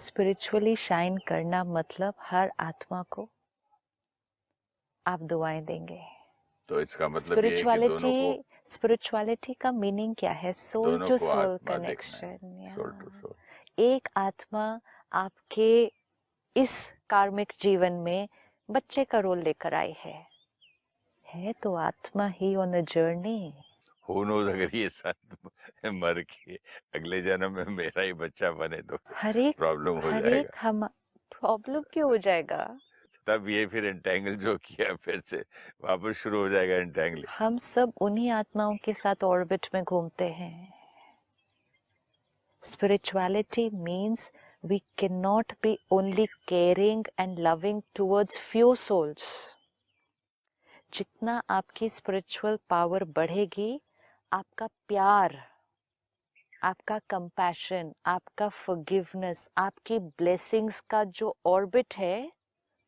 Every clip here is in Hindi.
स्पिरिचुअली शाइन करना मतलब हर आत्मा को आप दुआएं देंगे। तो इसका मतलब ये है कि दोनों को, स्पिरिचुअलिटी का मीनिंग क्या है? सोल दोनों टू को सोल आत्मा देखना है, कनेक्शन। Soul to soul. एक आत्मा आपके इस कार्मिक जीवन में बच्चे का रोल लेकर आई है तो आत्मा ही on the journey. Who knows, अगर ये संत मर के अगले जन्म में मेरा ही बच्चा बने तो प्रॉब्लम हो जाएगा। हम प्रॉब्लम क्यों हो जाएगा? तब ये फिर एंटेंगल जो किया फिर से वापस शुरू हो जाएगा एंटेंगल। हम सब उन्हीं आत्माओं के साथ ऑर्बिट में घूमते हैं। Spirituality means we cannot be only caring and loving towards few souls. जितना आपकी स्पिरिचुअल पावर बढ़ेगी, आपका प्यार, आपका कंपैशन, आपका फॉरगिवनेस, आपकी ब्लेसिंग्स का जो ऑर्बिट है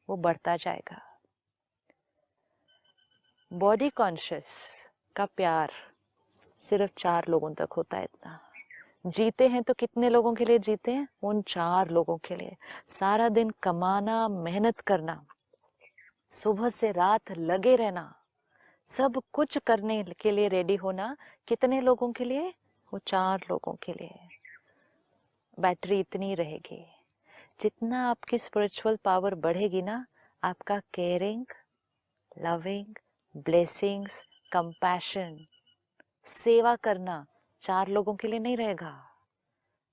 वो बढ़ता जाएगा। बॉडी कॉन्शियस का प्यार सिर्फ 4 लोगों तक होता है। इतना जीते हैं तो कितने लोगों के लिए जीते हैं? उन 4 लोगों के लिए। सारा दिन कमाना, मेहनत करना, सुबह से रात लगे रहना, सब कुछ करने के लिए रेडी होना, कितने लोगों के लिए? वो 4 लोगों के लिए। बैटरी इतनी रहेगी। जितना आपकी स्पिरिचुअल पावर बढ़ेगी ना, आपका केयरिंग, लविंग, ब्लेसिंग्स, कंपैशन, सेवा करना 4 लोगों के लिए नहीं रहेगा।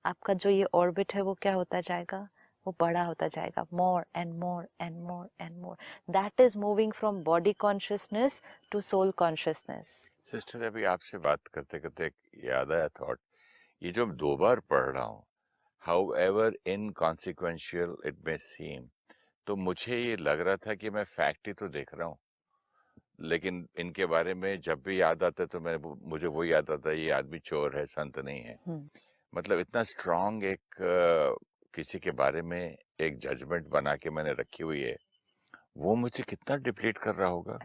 आपका जो ये ऑर्बिट है वो क्या होता जाएगा? वो बड़ा होता जाएगा। More and more and more and more. That is moving from body consciousness to soul consciousness. Sister, अभी आपसे बात करते करते याद आया थॉट, ये जो 2 बार पढ़ रहा हूँ, however inconsequential it may seem, तो मुझे ये लग रहा था कि मैं फैक्ट ही तो देख रहा हूँ, लेकिन इनके बारे में जब भी याद आता है तो मुझे वो याद आता है ये आदमी चोर है, संत नहीं है। मतलब इतना स्ट्रांग एक किसी के बारे में एक जजमेंट बना के मैंने रखी हुई है, वो मुझे कितना डिप्लीट कर रहा होगा,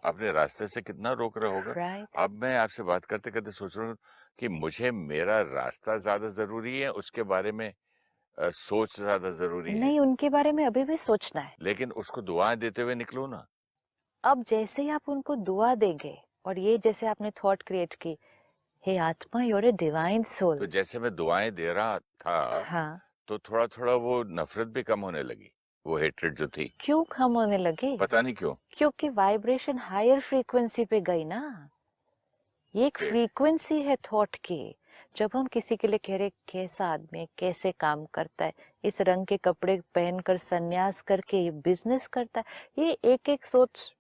अपने रास्ते से कितना रोक रहा होगा। अब मैं आपसे बात करते करते सोच रहा हूँ कि मुझे मेरा रास्ता ज्यादा जरूरी है, उसके बारे में सोच ज्यादा जरूरी है। नहीं, उनके बारे में अभी भी सोचना है, लेकिन उसको दुआएं देते हुए निकलो ना। अब जैसे ही आप उनको दुआ देंगे, और ये जैसे आपने थॉट क्रिएट की, हे आत्मा, you are a divine soul, तो जैसे मैं दुआएं दे रहा था, हाँ, तो थोड़ा थोड़ा वो नफरत भी कम होने लगी, वो हेट्रेड जो थी। क्यों कम होने लगी? पता नहीं क्यों। क्योंकि वाइब्रेशन हायर फ्रीक्वेंसी पे गई ना। ये एक फ्रीक्वेंसी है थॉट की। जब हम किसी के लिए कह रहे कैसा आदमी, कैसे काम करता है, इस रंग के कपड़े पहनकर सन्यास करके ये बिजनेस करता है, ये एक एक सोच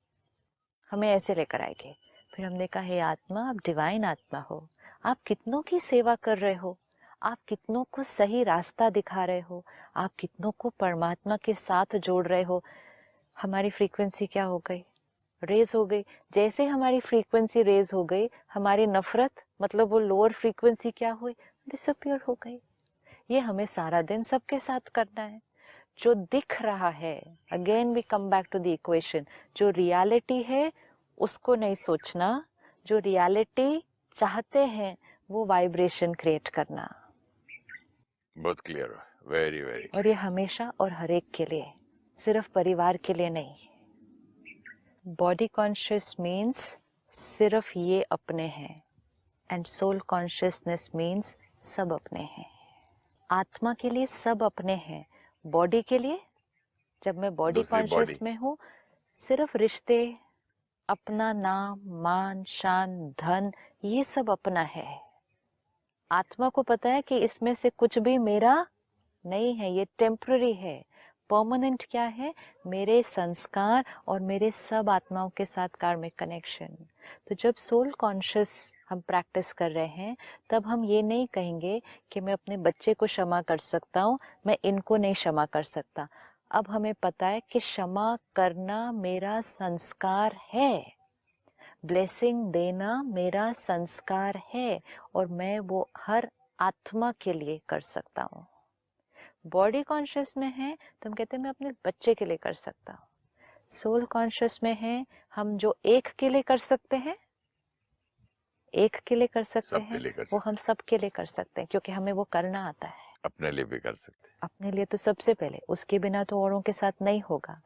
हमें ऐसे लेकर आएगी। फिर हमने कहा, हे आत्मा, आप डिवाइन आत्मा हो, आप कितनों की सेवा कर रहे हो, आप कितनों को सही रास्ता दिखा रहे हो, आप कितनों को परमात्मा के साथ जोड़ रहे हो। हमारी फ्रीक्वेंसी क्या हो गई? रेज हो गई। जैसे हमारी फ्रीक्वेंसी रेज हो गई, हमारी नफरत, मतलब वो लोअर फ्रीक्वेंसी क्या हुई? डिसअपियर हो गई। ये हमें सारा दिन सबके साथ करना है। जो दिख रहा है, again we come back to the equation, जो रियलिटी है उसको नहीं सोचना, जो रियलिटी चाहते हैं वो वाइब्रेशन क्रिएट करना। बहुत क्लियर, वेरी वेरी। और ये हमेशा और हर एक के लिए, सिर्फ परिवार के लिए नहीं। बॉडी कॉन्शियस मीन्स सिर्फ ये अपने हैं, एंड सोल कॉन्शियसनेस मीन्स सब अपने हैं। आत्मा के लिए सब अपने हैं, बॉडी के लिए, जब मैं बॉडी कॉन्शियस में हूँ, सिर्फ रिश्ते, अपना नाम, मान, शान, धन, ये सब अपना है। आत्मा को पता है कि इसमें से कुछ भी मेरा नहीं है, ये टेम्पररी है। परमानेंट क्या है? मेरे संस्कार और मेरे सब आत्माओं के साथ कार्मिक कनेक्शन। तो जब सोल कॉन्शियस हम प्रैक्टिस कर रहे हैं, तब हम ये नहीं कहेंगे कि मैं अपने बच्चे को क्षमा कर सकता हूँ, मैं इनको नहीं क्षमा कर सकता। अब हमें पता है कि क्षमा करना मेरा संस्कार है, ब्लेसिंग देना मेरा संस्कार है, और मैं वो हर आत्मा के लिए कर सकता हूँ। बॉडी कॉन्शियस में है तो हम कहते हैं मैं अपने बच्चे के लिए कर सकता हूँ। सोल कॉन्शियस में है, हम जो एक के लिए कर सकते हैं, एक के लिए कर सकते हैं, वो हम सब के लिए कर सकते हैं, क्योंकि हमें वो करना आता है। अपने लिए भी कर सकते हैं। अपने लिए तो सबसे पहले, उसके बिना तो औरों के साथ नहीं होगा।